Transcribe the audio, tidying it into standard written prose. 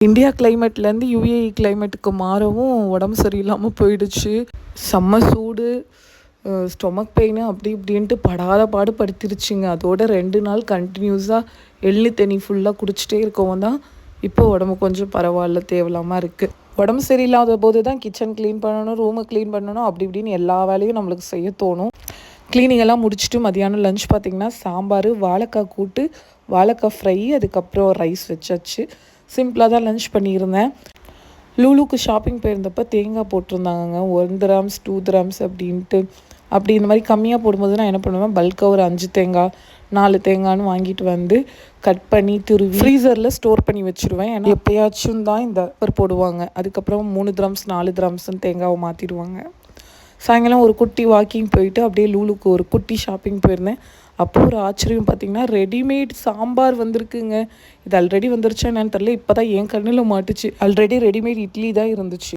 India கிளைமேட்லேருந்து UAE கிளைமேட்டுக்கு மாறவும் உடம்பு சரியில்லாமல் போயிடுச்சு. செம்ம சூடு, ஸ்டொமக் பெயின் அப்படி இப்படின்ட்டு படாத பாடு படுத்திருச்சுங்க. அதோட 2 நாள் கண்டினியூஸாக எள்ளு தண்ணி ஃபுல்லாக குடிச்சிட்டே இருக்கவும் தான் இப்போ உடம்பு கொஞ்சம் பரவாயில்ல, தேவலாமல் இருக்குது. உடம்பு சரியில்லாத போது தான் கிச்சன் க்ளீன் பண்ணணும், ரூமை க்ளீன் பண்ணணும், அப்படி இப்படின்னு எல்லா வேலையும் நம்மளுக்கு செய்ய தோணும். க்ளீனிங் எல்லாம் முடிச்சுட்டு மதியானம் லஞ்ச் பார்த்திங்கன்னா சாம்பார், வாழைக்காய் கூட்டு, வாழைக்காய் ஃப்ரை, அதுக்கப்புறம் ரைஸ் வச்சாச்சு. சிம்பிளாக தான் லஞ்ச் பண்ணியிருந்தேன். லூலுக்கு ஷாப்பிங் போயிருந்தப்போ தேங்காய் போட்டிருந்தாங்க, 1 கிராம்ஸ் 2 கிராம்ஸ் அப்படின்ட்டு. அப்படி இந்த மாதிரி கம்மியாக போடும்போது நான் என்ன பண்ணுவேன், பல்காக ஒரு 5 தேங்காய் 4 தேங்காய்னு வாங்கிட்டு வந்து கட் பண்ணி துருவி ஃப்ரீசரில் ஸ்டோர் பண்ணி வச்சுருவேன். ஏன்னா எப்போயாச்சும் தான் இந்த போடுவாங்க. அதுக்கப்புறம் 3 கிராம்ஸ் 4 கிராம்ஸ்ன்னு தேங்காவை மாற்றிடுவாங்க. சாயங்காலம் ஒரு குட்டி வாக்கிங் போயிட்டு அப்படியே லூலுக்கு ஒரு குட்டி ஷாப்பிங் போயிருந்தேன். அப்போது ஒரு ஆச்சரியம் பார்த்திங்கன்னா, ரெடிமேட் சாம்பார் வந்திருக்குங்க. இது ஆல்ரெடி வந்துருச்சா என்னன்னு தெரியல, இப்போ தான் என் கண்ணில் மாட்டுச்சு. ஆல்ரெடி ரெடிமேட் இட்லி தான் இருந்துச்சு.